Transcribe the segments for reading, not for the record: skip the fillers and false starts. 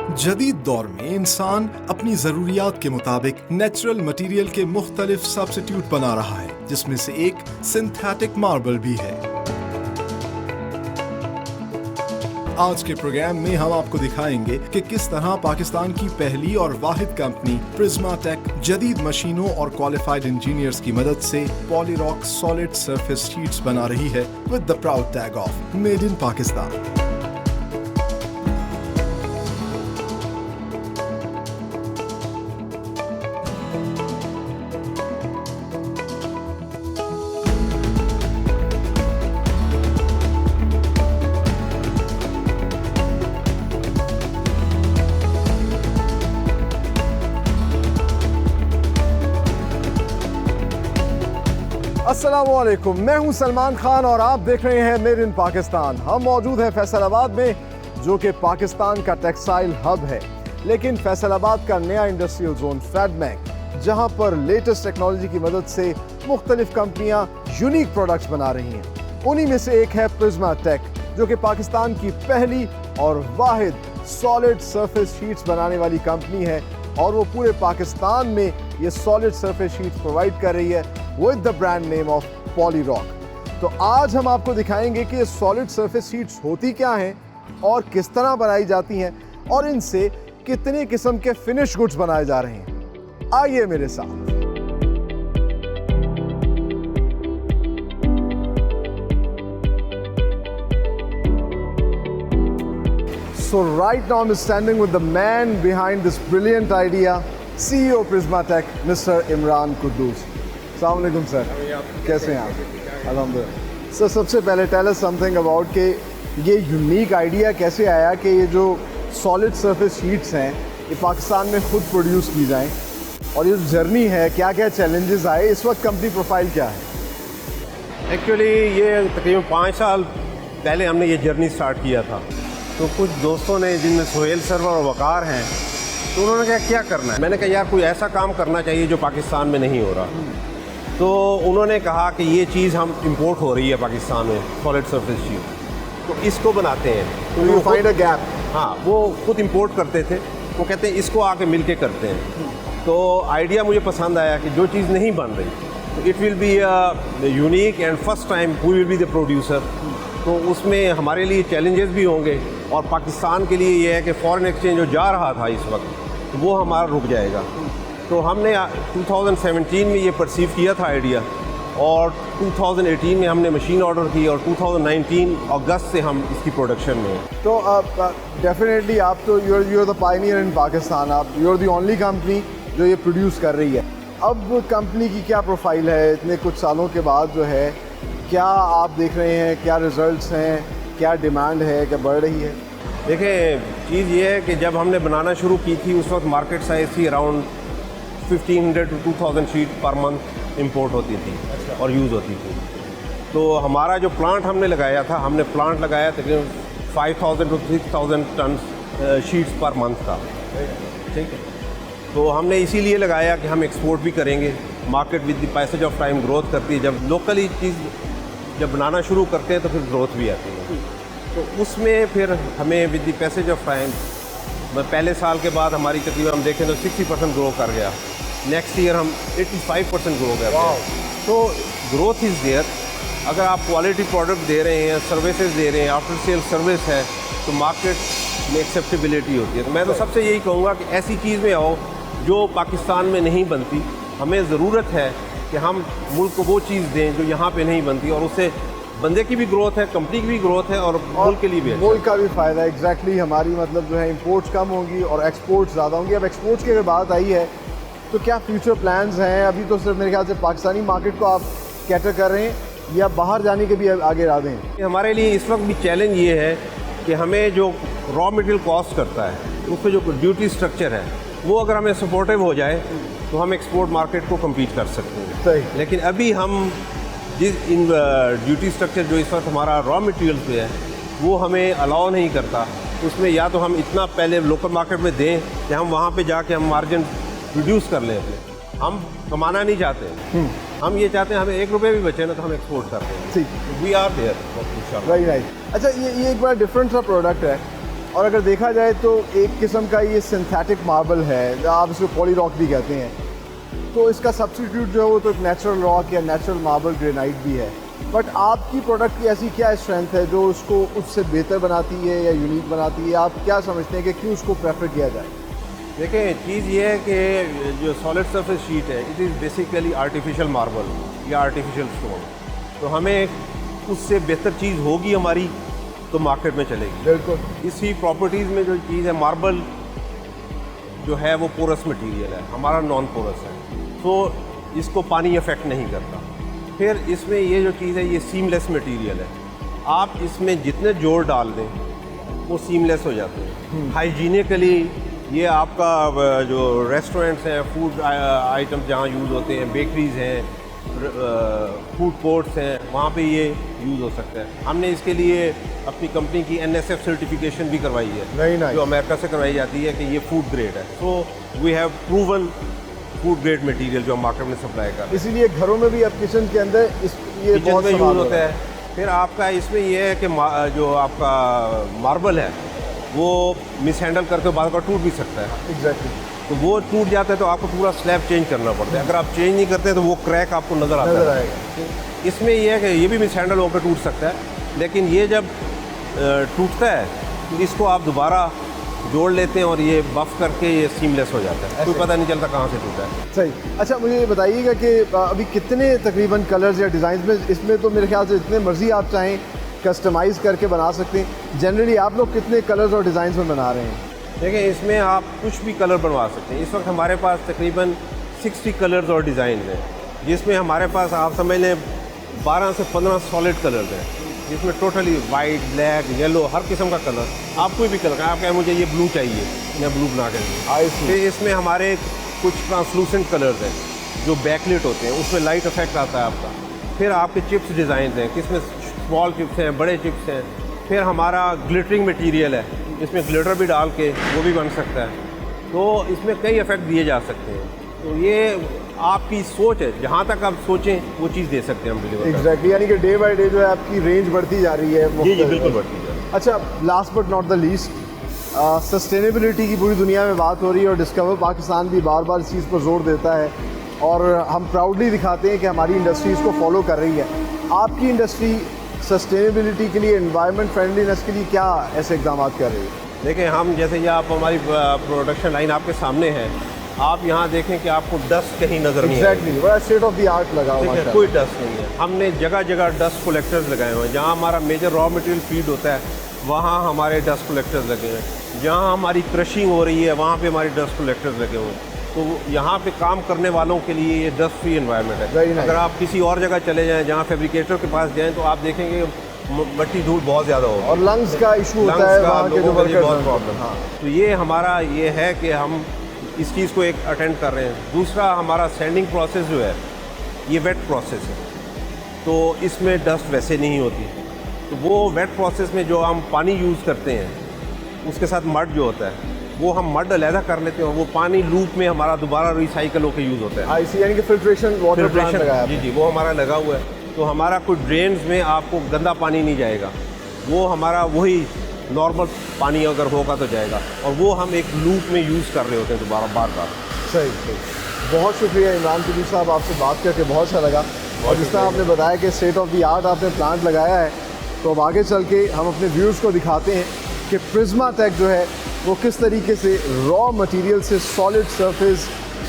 जदीद दौर में इंसान अपनी जरूरियात के मुताबिक नेचुरल मटेरियल के मुख्तलिफ सब्स्टिट्यूट बना रहा है, जिसमें से एक सिंथेटिक मार्बल भी है। आज के प्रोग्राम में हम आपको दिखाएंगे कि किस तरह पाकिस्तान की पहली और वाहिद कंपनी प्रिज्माटेक जदीद मशीनों और क्वालिफाइड इंजीनियर्स की मदद से पॉलीरॉक सॉलिड सरफेस शीट्स बना रही है with the proud tag of made in Pakistan. अस्सलामुअलैकुम, मैं हूं सलमान खान और आप देख रहे हैं मेड इन पाकिस्तान। हम मौजूद हैं फैसलाबाद में, जो कि पाकिस्तान का टेक्सटाइल हब है, लेकिन फैसलाबाद का नया इंडस्ट्रियल जोन फैडमैक, जहां पर लेटेस्ट टेक्नोलॉजी की मदद से मुख्तलिफ कंपनियां यूनिक प्रोडक्ट्स बना रही हैं। उन्हीं में से एक है प्रिज्माटेक, जो कि पाकिस्तान की पहली और वाहिद सॉलिड सरफेस शीट्स बनाने वाली कंपनी है, और वो पूरे पाकिस्तान में ये सॉलिड सरफेस शीट्स प्रोवाइड कर रही है with the brand name of Polyrock. तो आज हम आपको दिखाएंगे कि ये सॉलिड सरफेस शीट्स होती क्या हैं और किस तरह बनाई जाती हैं, और इनसे कितने किस्म के फिनिश गुड्स बनाए जा रहे हैं। आइए मेरे साथ। So right now I'm standing with the man behind this brilliant idea, CEO Prismatech, Mr. Imran Quddus. अस्सलाम वालेकुम सर, कैसे हैं आप? अल्हम्दुलिल्लाह। सर, सबसे पहले टेल अस समथिंग अबाउट कि ये यूनिक आइडिया कैसे आया कि ये जो सॉलिड सरफेस शीट्स हैं ये पाकिस्तान में खुद प्रोड्यूस की जाएं, और ये जो जर्नी है, क्या क्या चैलेंजेस आए, इस वक्त कंपनी प्रोफाइल क्या है? एक्चुअली ये तकरीबन 5 साल पहले हमने ये जर्नी स्टार्ट किया था। तो कुछ दोस्तों ने, जिनमें सोहेल सर और वकार हैं, तो उन्होंने कहा क्या करना है। मैंने कहा यार कोई ऐसा काम करना चाहिए जो पाकिस्तान में नहीं हो रहा। तो उन्होंने कहा कि ये चीज़ हम इंपोर्ट हो रही है पाकिस्तान में, सॉलिड सरफेस शीट, तो इसको बनाते हैं। तो यू फाइंड अ गैप। हाँ, वो खुद इंपोर्ट करते थे, वो कहते हैं इसको आके मिल के करते हैं। तो आइडिया मुझे पसंद आया कि जो चीज़ नहीं बन रही, तो it will be unique and first time we will be the producer. तो उसमें हमारे लिए चैलेंजेस भी होंगे, और पाकिस्तान के लिए ये है कि फॉरेन एक्सचेंज जो जा रहा था इस वक्त, तो वो हमारा रुक जाएगा। तो हमने 2017 में ये परसीव किया था आइडिया, और 2018 में हमने मशीन ऑर्डर की, और 2019 अगस्त से हम इसकी प्रोडक्शन में हैं। तो डेफिनेटली आप तो you are the pioneer in Pakistan, आप you are the only company जो ये प्रोड्यूस कर रही है। अब कंपनी की क्या प्रोफाइल है इतने कुछ सालों के बाद, जो है क्या आप देख रहे हैं, क्या रिजल्ट्स हैं, क्या डिमांड है, क्या बढ़ रही है? देखिए, चीज़ ये है कि जब हमने बनाना शुरू की थी उस वक्त मार्केट साइज़ थी around 1500 to 2000 sheet per month import होती थी और यूज़ होती थी। तो हमारा जो प्लांट हमने लगाया था, हमने प्लांट लगाया तकरीबन 5000 to 6000 ton sheets per month का, ठीक है। तो हमने इसीलिए लगाया कि हम एक्सपोर्ट भी करेंगे। Market with the passage of time growth करती है। जब लोकली चीज़ जब बनाना शुरू करते हैं तो फिर ग्रोथ भी आती है। तो उसमें फिर हमें with the passage of time, पहले साल के बाद हमारी तकरीबन हम देखें तो 60% ग्रो कर गया। नेक्स्ट ईयर हम 85% ग्रो कर गया। तो ग्रोथ इज़ देयर। अगर आप क्वालिटी प्रोडक्ट दे रहे हैं, सर्विसेज दे रहे हैं, आफ्टर सेल सर्विस है, तो मार्केट में एक्सेप्टेबिलिटी होती है। तो मैं तो सबसे यही कहूँगा कि ऐसी चीज़ में आओ जो पाकिस्तान में नहीं बनती। हमें ज़रूरत है कि हम मुल्क को वो चीज़ दें जो यहाँ पे नहीं बनती, और उससे बंदे की भी ग्रोथ है, कंपनी की भी ग्रोथ है, और मुल्क के लिए भी है, मुल्क का भी फ़ायदा है। एग्जैक्टली हमारी मतलब जो है इंपोर्ट्स कम होंगी और एक्सपोर्ट्स ज़्यादा होंगी। अब एक्सपोर्ट्स की अगर बात आई है, तो क्या फ्यूचर प्लान्स हैं? अभी तो सिर्फ मेरे ख्याल से पाकिस्तानी मार्केट को आप कैटर कर रहे हैं, या बाहर जाने के भी आगे इरादे हैं? हमारे लिए इस वक्त भी चैलेंज ये है कि हमें जो रॉ मटेरियल कॉस्ट करता है, उस पर जो ड्यूटी स्ट्रक्चर है, वो अगर हमें सपोर्टिव हो जाए तो हम एक्सपोर्ट मार्केट को कम्पीट कर सकते हैं। सही। लेकिन अभी हम जिस इन ड्यूटी स्ट्रक्चर जो इस वक्त हमारा रॉ मटेरियल पे है, वो हमें अलाउ नहीं करता। उसमें या तो हम इतना पहले लोकल मार्केट में दें कि हम वहाँ पे जाके हम मार्जिन रिड्यूस कर लें अपने। हम कमाना नहीं चाहते, हम ये चाहते हैं हमें 1 रुपये भी बचे ना तो हम एक्सपोर्ट कर रहे हैं। ठीक, we are there. Very nice. अच्छा, ये एक बड़ा डिफरेंट सा प्रोडक्ट है, और अगर देखा जाए तो एक किस्म का ये सिंथेटिक मार्बल है, आप इसको पॉली रॉक भी कहते हैं, तो इसका सब्स्टिट्यूट जो है वो तो एक नेचुरल रॉक या नेचुरल मार्बल ग्रेनाइट भी है। बट आपकी प्रोडक्ट की ऐसी क्या स्ट्रेंथ है जो उसको उससे बेहतर बनाती है या यूनिक बनाती है? आप क्या समझते हैं कि क्यों उसको प्रेफर किया जाए? देखिए, चीज़ ये है कि जो सॉलिड सरफेस शीट है it is basically artificial marble या आर्टिफिशियल स्टोन, तो हमें उससे बेहतर चीज़ होगी हमारी तो मार्केट में चलेगी। बिल्कुल। इसी प्रॉपर्टीज़ में जो चीज़ है, मार्बल जो है वो पोरस मटेरियल है, हमारा नॉन पोरस है, तो इसको पानी अफेक्ट नहीं करता। फिर इसमें ये जो चीज़ है ये सीमलेस मटेरियल है, आप इसमें जितने जोड़ डाल दें वो सीमलेस हो जाते हैं। हाइजीनिकली ये आपका जो रेस्टोरेंट्स हैं, फूड आइटम्स जहाँ यूज़ होते हैं, बेकरीज़ हैं, फूड कोर्ट्स हैं, वहाँ पे ये यूज़ हो सकता है। हमने इसके लिए अपनी कंपनी की NSF सर्टिफिकेशन भी करवाई है, जो अमेरिका से करवाई जाती है कि ये फूड ग्रेड है। So we have proven food grade material जो हम मार्केट में सप्लाई कर रहे हैं। इसीलिए घरों में भी अब किचन के अंदर ये बहुत यूज़ होता है। फिर आपका इसमें ये है कि जो आपका मार्बल है वो मिस हैंडल करके बाद का टूट भी सकता है। एग्जैक्टली। तो वो टूट जाता है तो आपको पूरा स्लैब चेंज करना पड़ता है। अगर आप चेंज नहीं करते तो वो क्रैक आपको नज़र आता है। इसमें ये है कि ये भी मिस हैंडल होकर टूट सकता है, लेकिन ये जब टूटता है तो इसको आप दोबारा जोड़ लेते हैं और ये बफ करके ये सीमलेस हो जाता है, कोई पता नहीं चलता कहाँ से टूटा है। सही। अच्छा, मुझे ये बताइएगा कि अभी कितने तकरीबन कलर्स या डिज़ाइन में, इसमें तो मेरे ख्याल से जितने मर्जी आप चाहें कस्टमाइज़ करके बना सकते हैं। जनरली आप लोग कितने कलर्स और डिज़ाइन में बना रहे हैं? देखिए, इसमें आप कुछ भी कलर बनवा सकते हैं। इस वक्त हमारे पास तकरीबन 60 कलर्स और डिज़ाइन हैं, जिसमें हमारे पास आप समझ लें 12 से 15 सॉलिड कलर्स हैं, जिसमें टोटली वाइट, ब्लैक, येलो, हर किस्म का कलर, आप कोई भी कलर, आप कहें मुझे ये ब्लू चाहिए, मैं ब्लू बना के दूँ। फिर इसमें हमारे कुछ ट्रांसलूसेंट कलर्स हैं जो बैकलिट होते हैं, उसमें लाइट इफेक्ट आता है आपका। फिर आपके चिप्स डिज़ाइन हैं, किसमें स्मॉल चिप्स हैं, बड़े चिप्स हैं। फिर हमारा ग्लिटरिंग मटीरियल है, इसमें ग्लिटर भी डाल के वो भी बन सकता है। तो इसमें कई इफेक्ट दिए जा सकते हैं। तो ये आपकी सोच है, जहाँ तक आप सोचें वो चीज़ दे सकते हैं हम डिलीवर। एग्जैक्टली, यानी कि डे बाय डे जो है आपकी रेंज बढ़ती जा रही है। जी बिल्कुल बढ़ती जा रही है। अच्छा, last but not the least, sustainability की पूरी दुनिया में बात हो रही है और डिस्कवर पाकिस्तान भी बार बार इस चीज़ पर जोर देता है और हम प्राउडली दिखाते हैं कि हमारी इंडस्ट्री इसको फॉलो कर रही है। आपकी इंडस्ट्री सस्टेनेबिलिटी के लिए, एनवायरनमेंट फ्रेंडलीनेस के लिए क्या ऐसे इकदाम कर रही है? देखिए, हम जैसे ये आप हमारी प्रोडक्शन लाइन आपके सामने है, आप यहाँ देखें कि आपको डस्ट कहीं नज़र नहीं आएगी। एग्जैक्टली, बड़ा स्टेट ऑफ द आर्ट लगा हुआ है। कोई डस्ट नहीं है। हमने जगह जगह डस्ट कलेक्टर्स लगाए हुए हैं। जहाँ हमारा मेजर रॉ मटेरियल फीड होता है वहाँ हमारे डस्ट कलेक्टर्स लगे हुए हैं। जहाँ हमारी क्रशिंग हो रही है वहाँ पे हमारे डस्ट कलेक्टर्स लगे हुए हैं। तो यहाँ पे काम करने वालों के लिए ये डस्ट फ्री एनवायरनमेंट है। अगर आप किसी और जगह चले जाएँ, जहाँ फैब्रिकेटर के पास जाएँ, तो आप देखेंगे मट्टी धूल बहुत ज़्यादा होगी और लंग्स का इशू होता है, वहाँ के जो वर्कर्स बहुत प्रॉब्लम। हाँ, तो ये हमारा ये है कि हम इस चीज़ को एक अटेंड कर रहे हैं। दूसरा, हमारा सैंडिंग प्रोसेस जो है ये वेट प्रोसेस है, तो इसमें डस्ट वैसे नहीं होती। तो वो वेट प्रोसेस में जो हम पानी यूज़ करते हैं उसके साथ मड जो होता है वो हम मड अलहदा कर लेते हैं, वो पानी लूप में हमारा दोबारा रिसाइकल होकर यूज़ होता है। IC यानी कि फिल्ट्रेशन वाटर प्लांट लगाया है। जी, वो हमारा लगा हुआ है। तो हमारा कोई ड्रेन्स में आपको गंदा पानी नहीं जाएगा, वो हमारा वही नॉर्मल पानी अगर होगा तो जाएगा, और वो हम एक लूप में यूज़ कर रहे होते हैं दोबारा बार बार। सही सही। बहुत शुक्रिया इमरान कुली साहब, आपसे बात करके बहुत अच्छा लगा। और जिस तरह आपने बताया कि स्टेट ऑफ द आर्ट आपने प्लांट लगाया है, तो अब आगे चल के हम अपने व्यूअर्स को दिखाते हैं कि प्रिज्मा टेक जो है वो किस तरीके से रॉ मटेरियल से सॉलिड सरफेस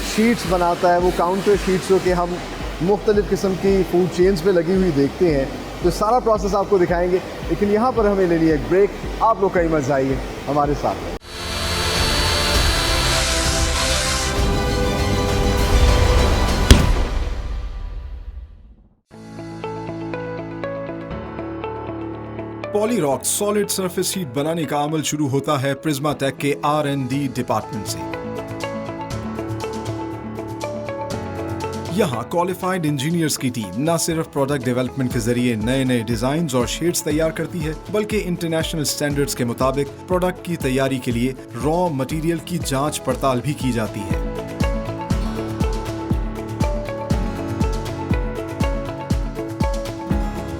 शीट्स बनाता है। वो काउंटर शीट्स जो कि हम मुख्तलिफ़ किस्म की फूड चेन्स पे लगी हुई देखते हैं, तो सारा प्रोसेस आपको दिखाएंगे। लेकिन यहाँ पर हमें लेनी है एक ब्रेक। आप लोग कहीं मत जाइए, हमारे साथ। पॉलीरॉक सॉलिड सरफेस शीट बनाने का अमल शुरू होता है प्रिज्मा टेक के R&D डिपार्टमेंट से। यहाँ क्वालिफाइड इंजीनियर्स की टीम न सिर्फ प्रोडक्ट डेवलपमेंट के जरिए नए नए डिजाइन और शेड्स तैयार करती है, बल्कि इंटरनेशनल स्टैंडर्ड्स के मुताबिक प्रोडक्ट की तैयारी के लिए रॉ मटेरियल की जांच पड़ताल भी की जाती है।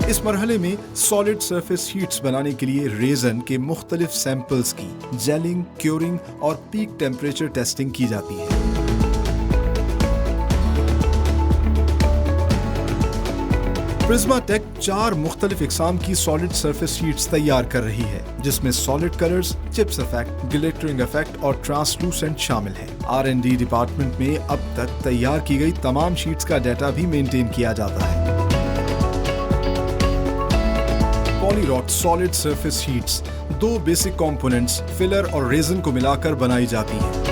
इस मरहले में सॉलिड सरफेस शीट्स बनाने के लिए रेजन के मुख्तलिफ सैंपल्स की जेलिंग, क्योरिंग और पीक टेम्परेचर टेस्टिंग की जाती है। प्रिज्माटेक 4 मुख्तलिफ इकसाम की सॉलिड सरफेस शीट्स तैयार कर रही है, जिसमें solid colours, chips effect, glittering effect और ट्रांसलूसेंट शामिल है। R&D डिपार्टमेंट में अब तक तैयार की गई तमाम शीट्स का डाटा भी मेंटेन किया जाता है। Polyrock solid surface sheets 2 basic components filler और रेजन को मिलाकर बनाई जाती हैं।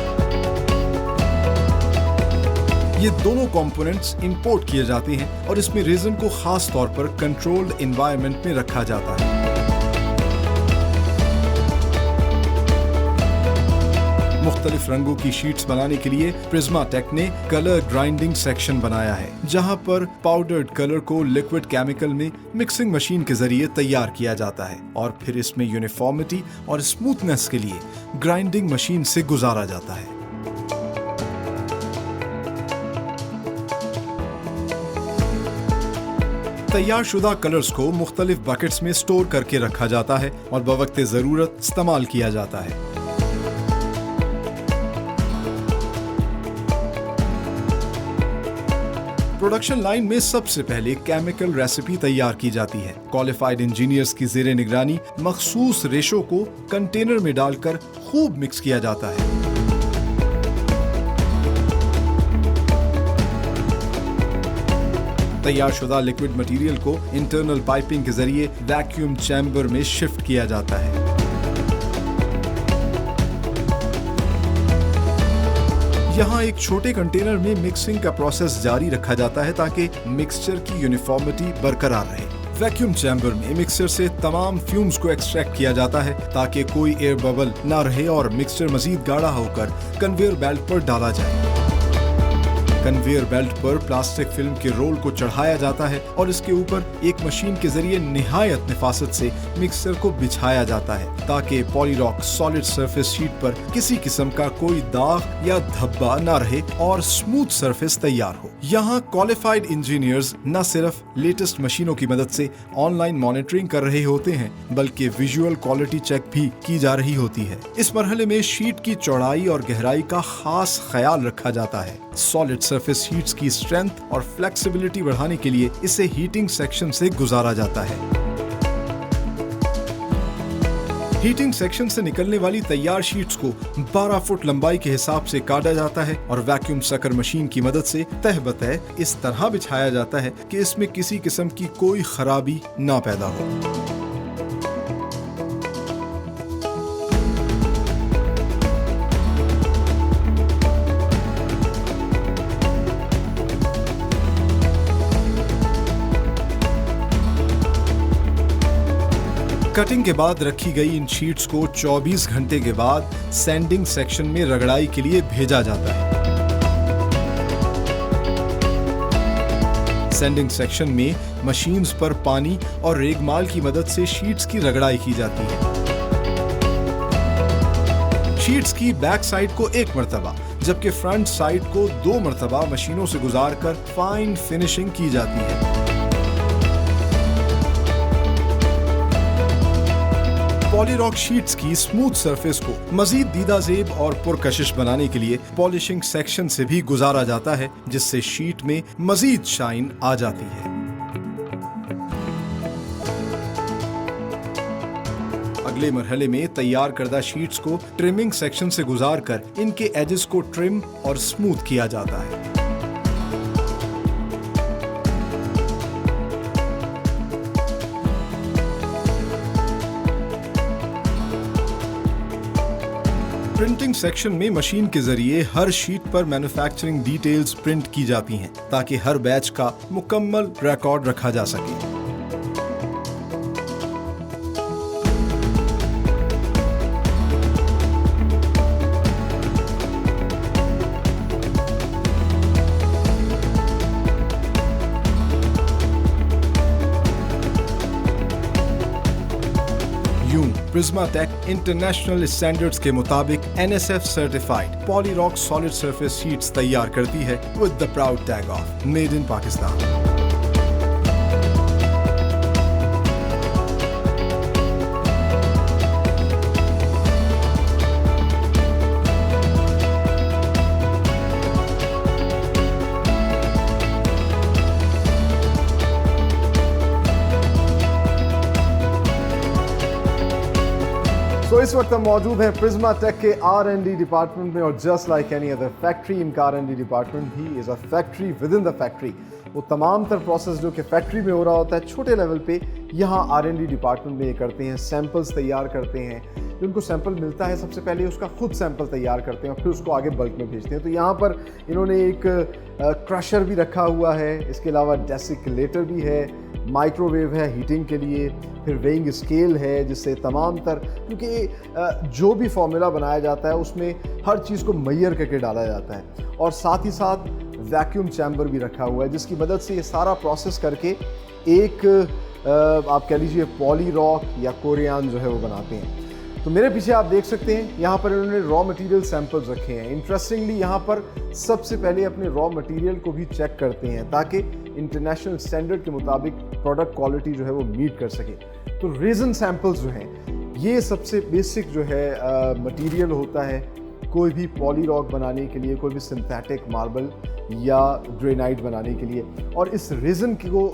ये दोनों कंपोनेंट्स इंपोर्ट किए जाते हैं और इसमें रेजन को खास तौर पर कंट्रोल्ड एनवायरनमेंट में रखा जाता है। मुख्तलिफ रंगों की शीट्स बनाने के लिए प्रिज्माटेक ने कलर ग्राइंडिंग सेक्शन बनाया है, जहां पर पाउडर्ड कलर को लिक्विड केमिकल में मिक्सिंग मशीन के जरिए तैयार किया जाता है और फिर इसमें यूनिफॉर्मिटी और स्मूथनेस के लिए ग्राइंडिंग मशीन से गुजारा जाता है। तैयार शुदा कलर्स को मुख्तलिफ बकेट्स में स्टोर करके रखा जाता है और बवक्ते जरूरत इस्तेमाल किया जाता है। प्रोडक्शन लाइन में सबसे पहले केमिकल रेसिपी तैयार की जाती है। क्वालिफाइड इंजीनियर्स की ज़ेरे निगरानी मखसूस रेशो को कंटेनर में डालकर खूब मिक्स किया जाता है। तैयार शुदा लिक्विड मटेरियल को इंटरनल पाइपिंग के जरिए वैक्यूम चैम्बर में शिफ्ट किया जाता है। यहाँ एक छोटे कंटेनर में मिक्सिंग का प्रोसेस जारी रखा जाता है ताकि मिक्सचर की यूनिफॉर्मिटी बरकरार रहे। वैक्यूम चैम्बर में मिक्सचर से तमाम फ्यूम्स को एक्सट्रैक्ट किया जाता है ताकि कोई एयर बबल ना रहे और मिक्सचर मजीद गाढ़ा होकर कन्वेयर बेल्ट पर डाला जाए। कन्वेयर बेल्ट पर प्लास्टिक फिल्म के रोल को चढ़ाया जाता है और इसके ऊपर एक मशीन के जरिए निहायत निफासत से मिक्सचर को बिछाया जाता है ताकि पॉलीरॉक सॉलिड सरफेस शीट पर किसी किस्म का कोई दाग या धब्बा ना रहे और स्मूथ सरफेस तैयार हो। यहाँ क्वालिफाइड इंजीनियर्स न सिर्फ लेटेस्ट मशीनों की मदद से ऑनलाइन मॉनिटरिंग कर रहे होते हैं बल्कि विजुअल क्वालिटी चेक भी की जा रही होती है। इस मरहले में शीट की चौड़ाई और गहराई का खास ख्याल रखा जाता है। सॉलिड सरफेस शीट्स की स्ट्रेंथ और फ्लेक्सिबिलिटी बढ़ाने के लिए इसे हीटिंग सेक्शन से गुजारा जाता है। हीटिंग सेक्शन से निकलने वाली तैयार शीट्स को 12 फुट लंबाई के हिसाब से काटा जाता है और वैक्यूम सकर मशीन की मदद से तह बतह इस तरह बिछाया जाता है कि इसमें किसी किस्म की कोई खराबी ना पैदा हो। कटिंग के बाद रखी गई इन शीट्स को 24 घंटे के बाद सैंडिंग सेक्शन में रगड़ाई के लिए भेजा जाता है। सैंडिंग सेक्शन में मशीन्स पर पानी और रेगमाल की मदद से शीट्स की रगड़ाई की जाती है। शीट्स की बैक साइड को 1 मरतबा जबकि फ्रंट साइड को 2 मरतबा मशीनों से गुजारकर फाइन फिनिशिंग की जाती है। पॉलीरॉक शीट्स की स्मूथ सरफेस को मजीद दीदाजेब और पुरकशिश बनाने के लिए पॉलिशिंग सेक्शन से भी गुजारा जाता है जिससे शीट में मजीद शाइन आ जाती है। अगले मरहले में तैयार करदा शीट्स को ट्रिमिंग सेक्शन से गुजारकर इनके एजेस को ट्रिम और स्मूथ किया जाता है। प्रिंटिंग सेक्शन में मशीन के जरिए हर शीट पर मैन्युफैक्चरिंग डिटेल्स प्रिंट की जाती हैं ताकि हर बैच का मुकम्मल रिकॉर्ड रखा जा सके। प्रिज्माटेक इंटरनेशनल स्टैंडर्ड्स के मुताबिक NSF certified Polyrock solid surface sheets तैयार करती है with the proud tag of made in Pakistan. तो इस वक्त हम मौजूद हैं प्रिज्मा टेक के R&D डिपार्टमेंट में, और just like any other factory, इनका R&D डिपार्टमेंट भी is a factory with in the factory. वो तमाम तर प्रोसेस जो कि फैक्ट्री में हो रहा होता है छोटे लेवल पे, यहाँ R&D डिपार्टमेंट में ये करते हैं। सैंपल्स तैयार करते हैं, जो उनको सैंपल मिलता है सबसे पहले उसका खुद सैंपल तैयार करते हैं और फिर उसको आगे बल्क में भेजते हैं। तो यहाँ पर इन्होंने एक क्रशर भी रखा हुआ है, इसके अलावा डेसिकुलेटर भी है, माइक्रोवेव है हीटिंग के लिए, फिर वेइंग स्केल है जिससे तमाम तर, क्योंकि जो भी फार्मूला बनाया जाता है उसमें हर चीज़ को मैयर करके डाला जाता है, और साथ ही साथ वैक्यूम चैम्बर भी रखा हुआ है जिसकी मदद से ये सारा प्रोसेस करके एक आप कह लीजिए पॉली रॉक या कोरियान जो है वो बनाते हैं। तो मेरे पीछे आप देख सकते हैं यहाँ पर इन्होंने रॉ मटेरियल सैंपल्स रखे हैं। इंटरेस्टिंगली यहाँ पर सबसे पहले अपने रॉ मटेरियल को भी चेक करते हैं ताकि इंटरनेशनल स्टैंडर्ड के मुताबिक प्रोडक्ट क्वालिटी जो है वो मीट कर सके। तो रेजन सैंपल्स जो हैं ये सबसे बेसिक जो है मटेरियल होता है कोई भी पॉली रॉक बनाने के लिए, कोई भी सिंथेटिक मार्बल या ग्रेनाइट बनाने के लिए। और इस रेजन को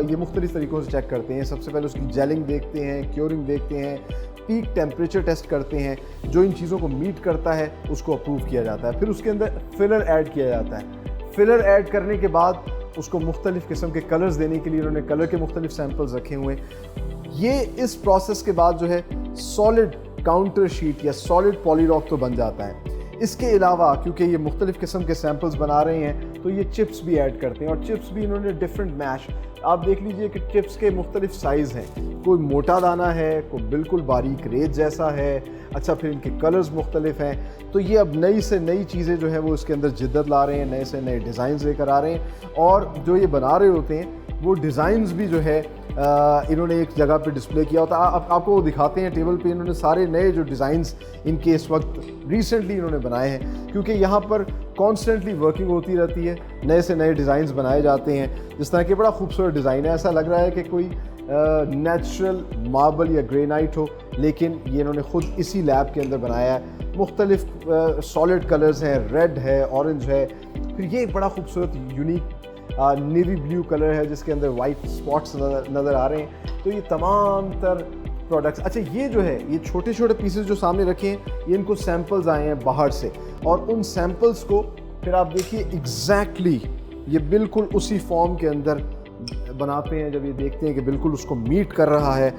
ये मुख्तलिफ तरीक़ों से चेक करते हैं। सबसे पहले उसकी जेलिंग देखते हैं, क्योरिंग देखते हैं, पीक टेम्परेचर टेस्ट करते हैं। जो इन चीज़ों को मीट करता है उसको अप्रूव किया जाता है। फिर उसके अंदर फिलर ऐड किया जाता है। फिलर ऐड करने के बाद उसको मुख्तलिफ़ किस्म के कलर्स देने के लिए इन्होंने कलर के मुख्तलिफ सैंपल्स रखे हुए हैं। ये इस प्रोसेस के बाद जो है सॉलिड काउंटर शीट या सॉलिड पॉली रॉक तो बन जाता है। इसके अलावा क्योंकि ये मुख्तलिफ़ किस्म के सैंपल्स बना रहे हैं तो ये चिप्स भी ऐड करते हैं, और चिप्स भी इन्होंने डिफरेंट मैश, आप देख लीजिए कि चिप्स के मुख्तलिफ साइज़ हैं, कोई मोटा दाना है, कोई बिल्कुल बारीक रेत जैसा है। अच्छा, फिर इनके कलर्स मुख्तलिफ हैं। तो ये अब नई से नई चीज़ें जो है वो इसके अंदर जिद्दत ला रहे हैं, नए से नए डिज़ाइंस लेकर आ रहे हैं, और जो ये बना रहे होते हैं वो डिज़ाइंस भी जो है इन्होंने एक जगह पे डिस्प्ले किया होता है। आपको वो दिखाते हैं टेबल पे। इन्होंने सारे नए जो डिज़ाइंस इनके इस वक्त रिसेंटली इन्होंने बनाए हैं, क्योंकि यहाँ पर कॉन्स्टेंटली वर्किंग होती रहती है, नए से नए डिज़ाइंस बनाए जाते हैं। जिस तरह के बड़ा खूबसूरत डिज़ाइन है, ऐसा लग रहा है कि कोई नेचुरल मार्बल या ग्रेनाइट हो, लेकिन ये इन्होंने ख़ुद इसी लैब के अंदर बनाया है। मुख्तलिफ सॉलिड कलर्स हैं, रेड है, ऑरेंज है, फिर ये बड़ा खूबसूरत यूनिक नेवी ब्लू कलर है जिसके अंदर वाइट स्पॉट्स नज़र आ रहे हैं। तो ये तमाम तर प्रोडक्ट्स, अच्छा ये जो है ये छोटे छोटे पीसेस जो सामने रखे हैं ये इनको सैंपल्स आए हैं बाहर से, और उन सैंपल्स को फिर आप देखिए एग्जैक्टली ये बिल्कुल उसी फॉर्म के अंदर बनाते हैं। जब ये देखते हैं कि बिल्कुल उसको मीट कर रहा है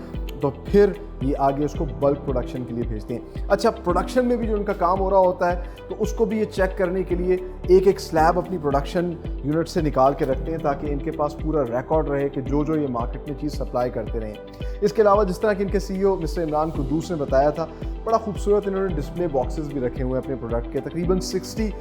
तो फिर ये आगे उसको बल्क प्रोडक्शन के लिए भेजते हैं। अच्छा, प्रोडक्शन में भी जो उनका काम हो रहा होता है तो उसको भी ये चेक करने के लिए एक एक स्लैब अपनी प्रोडक्शन यूनिट से निकाल के रखते हैं ताकि इनके पास पूरा रिकॉर्ड रहे कि जो जो ये मार्केट में चीज़ सप्लाई करते रहें। इसके अलावा जिस तरह कि इनके CEO मिस्टर इमरान कुद्दूस ने बताया था, बड़ा खूबसूरत इन्होंने डिस्प्ले बॉक्सेस भी रखे हुए हैं अपने प्रोडक्ट के। तकरीबन 60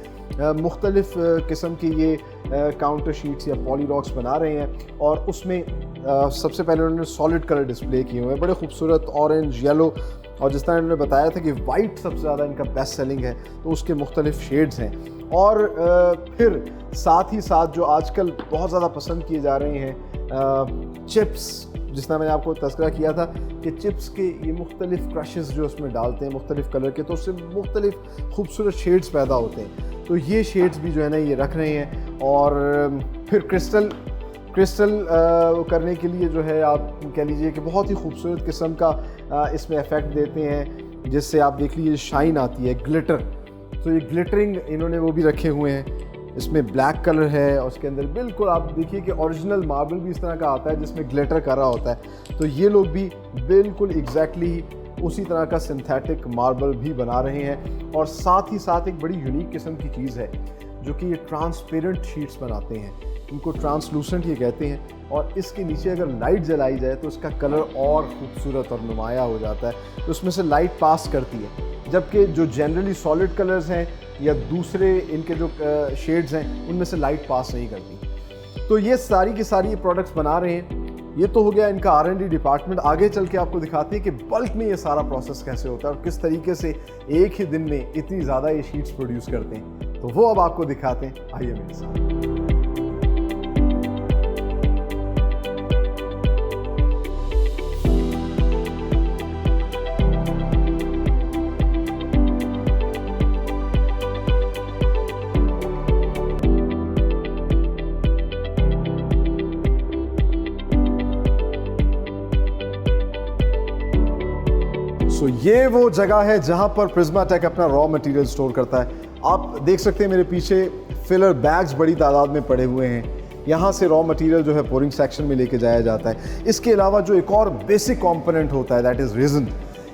मुख्तलिफ किस्म के ये काउंटर शीट्स या पॉली रॉक्स बना रहे हैं, और उसमें सबसे पहले उन्होंने सॉलिड कलर डिस्प्ले किए हुए हैं, बड़े खूबसूरत ऑरेंज, येलो, और जिस तरह उन्होंने बताया था कि वाइट सबसे ज़्यादा इनका बेस्ट सेलिंग है, तो उसके मुख्तलिफ शेड्स हैं। और फिर साथ ही साथ जो आजकल बहुत ज़्यादा पसंद किए जा रहे हैं चिप्स, जिस तरह मैंने आपको तज़किरा किया था कि चिप्स के ये मुख्तलिफ क्रशेस जो उसमें डालते हैं मुख्तलिफ कलर के, तो उससे मुख्तलिफ खूबसूरत शेड्स पैदा होते हैं। तो ये शेड्स भी जो है ना ये रख रहे हैं। और फिर क्रिस्टल करने के लिए जो है आप कह लीजिए कि बहुत ही खूबसूरत किस्म का इसमें इफ़ेक्ट देते हैं, जिससे आप देख लीजिए शाइन आती है, ग्लिटर। तो ये ग्लिटरिंग इन्होंने वो भी रखे हुए हैं। इसमें ब्लैक कलर है और उसके अंदर बिल्कुल आप देखिए कि ओरिजिनल मार्बल भी इस तरह का आता है जिसमें ग्लिटर कर रहा होता है। तो ये लोग भी बिल्कुल एग्जैक्टली उसी तरह का सिंथेटिक मार्बल भी बना रहे हैं। और साथ ही साथ एक बड़ी यूनिक किस्म की चीज़ है जो कि ये ट्रांसपेरेंट शीट्स बनाते हैं, इनको ट्रांसलूसेंट ये कहते हैं, और इसके नीचे अगर लाइट जलाई जाए तो इसका कलर और खूबसूरत और नुमाया हो जाता है। तो उसमें से लाइट पास करती है, जबकि जो जनरली सॉलिड कलर्स हैं या दूसरे इनके जो शेड्स हैं उनमें से लाइट पास नहीं करती। तो ये सारी की सारी प्रोडक्ट्स बना रहे हैं। ये तो हो गया इनका R&D डिपार्टमेंट। आगे चल के आपको दिखाते हैं कि बल्क में ये सारा प्रोसेस कैसे होता है और किस तरीके से एक ही दिन में इतनी ज़्यादा ये शीट्स प्रोड्यूस करते हैं। तो वो अब आपको दिखाते हैं, आइए मेरे साथ। सो ये वो जगह है जहां पर प्रिज्माटेक अपना रॉ मटेरियल स्टोर करता है। आप देख सकते हैं मेरे पीछे फिलर बैग्स बड़ी तादाद में पड़े हुए हैं। यहाँ से रॉ मटेरियल जो है पोरिंग सेक्शन में लेके जाया जाता है। इसके अलावा जो एक और बेसिक कंपोनेंट होता है दैट इज़ रेजिन,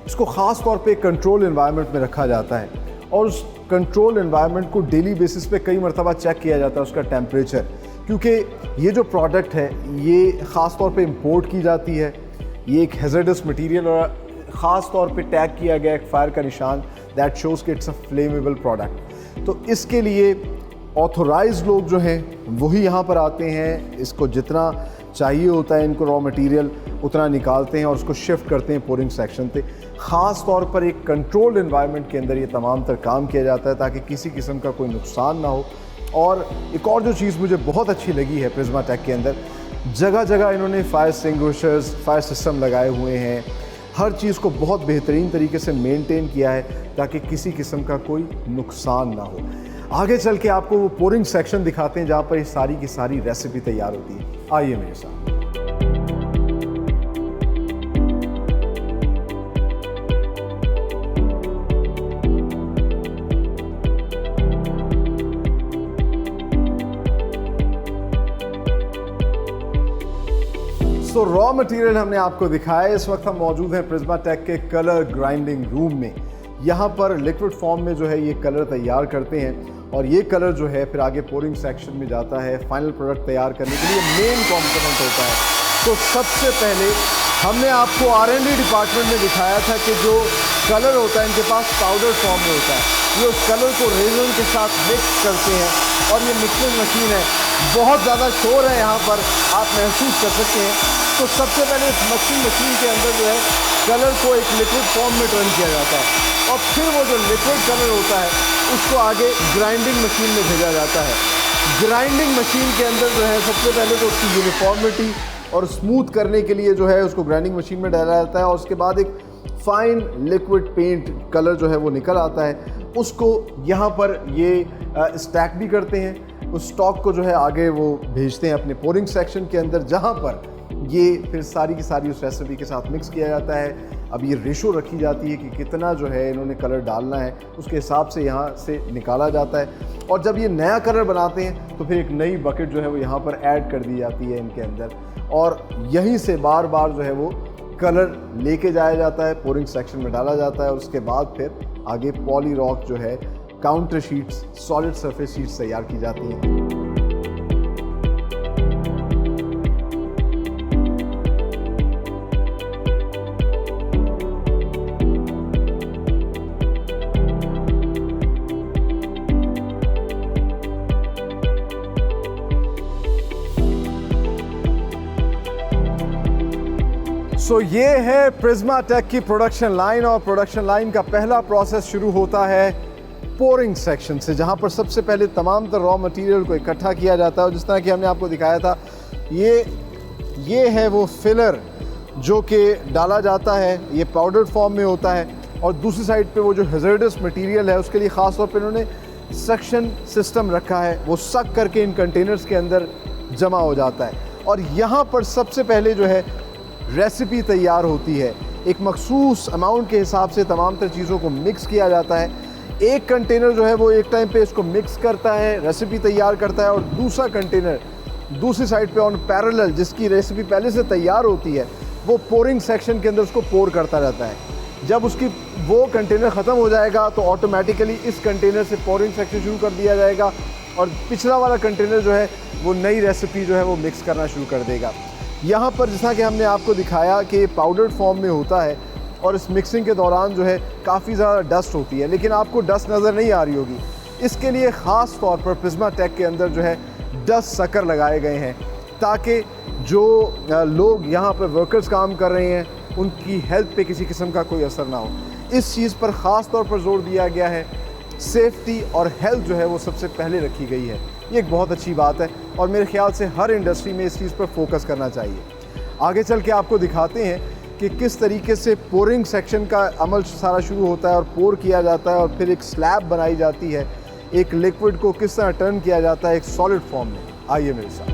इसको ख़ास तौर पे कंट्रोल एनवायरनमेंट में रखा जाता है और उस कंट्रोल एनवायरनमेंट को डेली बेसिस पे कई मरतबा चेक किया जाता है उसका टेम्परेचर, क्योंकि ये जो प्रोडक्ट है ये ख़ास तौर पे इंपोर्ट की जाती है। ये एक हैज़र्डस मटेरियल और ख़ास तौर पे टैग किया गया एक फायर का निशान दैट शोज़ कि इट्स अ फ्लेमेबल प्रोडक्ट। तो इसके लिए ऑथोराइज्ड लोग जो हैं वही यहाँ पर आते हैं, इसको जितना चाहिए होता है इनको रॉ मटेरियल उतना निकालते हैं और उसको शिफ्ट करते हैं पोरिंग सेक्शन पे। ख़ास तौर पर एक कंट्रोल्ड एनवायरनमेंट के अंदर ये तमाम तर काम किया जाता है ताकि किसी किस्म का कोई नुकसान ना हो। और एक और जो चीज़ मुझे बहुत अच्छी लगी है प्रिज्माटेक के अंदर, जगह जगह इन्होंने फायर एक्सटिंग्विशर्स, फायर सिस्टम लगाए हुए हैं। हर चीज़ को बहुत बेहतरीन तरीके से मेंटेन किया है ताकि किसी किस्म का कोई नुकसान ना हो। आगे चल के आपको वो पोरिंग सेक्शन दिखाते हैं जहाँ पर ये सारी की सारी रेसिपी तैयार होती है। आइए मेरे साथ। तो रॉ मटेरियल हमने आपको दिखाया। इस वक्त हम मौजूद हैं प्रिज्माटेक के कलर ग्राइंडिंग रूम में। यहाँ पर लिक्विड फॉर्म में जो है ये कलर तैयार करते हैं और ये कलर जो है फिर आगे पोरिंग सेक्शन में जाता है फाइनल प्रोडक्ट तैयार करने के लिए। मेन कंपोनेंट होता है। तो सबसे पहले हमने आपको R&D डिपार्टमेंट में दिखाया था कि जो कलर होता है इनके पास पाउडर फॉर्म में होता है। ये उस कलर को रेजन के साथ मिक्स करते हैं और ये मिक्सिंग मशीन है, बहुत ज़्यादा शोर है यहाँ पर, आप महसूस कर सकते हैं। तो सबसे पहले इस मिक्सिंग मशीन के अंदर जो है कलर को एक लिक्विड फॉर्म में टर्न किया जाता है और फिर वो जो लिक्विड कलर होता है उसको आगे ग्राइंडिंग मशीन में भेजा जाता है। ग्राइंडिंग मशीन के अंदर जो है सबसे पहले तो उसकी यूनिफॉर्मिटी और स्मूथ करने के लिए जो है उसको ग्राइंडिंग मशीन में डाला जाता है और उसके बाद एक फाइन लिक्विड पेंट कलर जो है वो निकल आता है। उसको यहाँ पर ये स्टैक भी करते हैं। उस स्टॉक को जो है आगे वो भेजते हैं अपने पोरिंग सेक्शन के अंदर, जहाँ पर ये फिर सारी की सारी उस रेसिपी के साथ मिक्स किया जाता है। अब ये रेशो रखी जाती है कि कितना जो है इन्होंने कलर डालना है, उसके हिसाब से यहाँ से निकाला जाता है। और जब ये नया कलर बनाते हैं तो फिर एक नई बकेट जो है वो यहाँ पर ऐड कर दी जाती है इनके अंदर और यहीं से बार बार जो है वो कलर लेके जाया जाता है, पोरिंग सेक्शन में डाला जाता है और उसके बाद फिर आगे पॉली रॉक जो है, counter sheets, solid surface sheets तैयार की जाती हैं। सो ये है प्रिज्माटेक की प्रोडक्शन लाइन और प्रोडक्शन लाइन का पहला प्रोसेस शुरू होता है पोरिंग सेक्शन से, जहाँ पर सबसे पहले तमाम तर रॉ मटेरियल को इकट्ठा किया जाता है। और जिस तरह कि हमने आपको दिखाया था, ये है वो फिलर जो कि डाला जाता है, ये पाउडर फॉर्म में होता है और दूसरी साइड पे वो जो हैज़र्डस मटेरियल है उसके लिए ख़ास तौर पे इन्होंने सक्शन सिस्टम रखा है, वो सक करके इन कंटेनर्स के अंदर जमा हो जाता है। और यहाँ पर सबसे पहले जो है रेसिपी तैयार होती है। एक मखसूस अमाउंट के हिसाब से तमाम तर चीज़ों को मिक्स किया जाता है। एक कंटेनर जो है वो एक टाइम पे इसको मिक्स करता है, रेसिपी तैयार करता है और दूसरा कंटेनर दूसरी साइड पे ऑन पैरेलल जिसकी रेसिपी पहले से तैयार होती है वो पोरिंग सेक्शन के अंदर उसको पोर करता रहता है। जब उसकी वो कंटेनर ख़त्म हो जाएगा तो ऑटोमेटिकली इस कंटेनर से पोरिंग सेक्शन शुरू कर दिया जाएगा और पिछला वाला कंटेनर जो है वो नई रेसिपी जो है वो मिक्स करना शुरू कर देगा। यहाँ पर जैसा कि हमने आपको दिखाया कि पाउडर फॉर्म में होता है और इस मिक्सिंग के दौरान जो है काफ़ी ज़्यादा डस्ट होती है, लेकिन आपको डस्ट नज़र नहीं आ रही होगी। इसके लिए ख़ास तौर पर प्रिज्माटेक के अंदर जो है डस्ट सकर लगाए गए हैं ताकि जो लोग यहाँ पर वर्कर्स काम कर रहे हैं उनकी हेल्थ पे किसी किस्म का कोई असर ना हो। इस चीज़ पर ख़ास तौर पर जोर दिया गया है। सेफ्टी और हेल्थ जो है वो सबसे पहले रखी गई है। ये एक बहुत अच्छी बात है और मेरे ख्याल से हर इंडस्ट्री में इस चीज़ पर फोकस करना चाहिए। आगे चल के आपको दिखाते हैं कि किस तरीके से पोरिंग सेक्शन का अमल सारा शुरू होता है और पोर किया जाता है और फिर एक स्लैब बनाई जाती है। एक लिक्विड को किस तरह टर्न किया जाता है एक सॉलिड फॉर्म में। आइए मेरे साथ।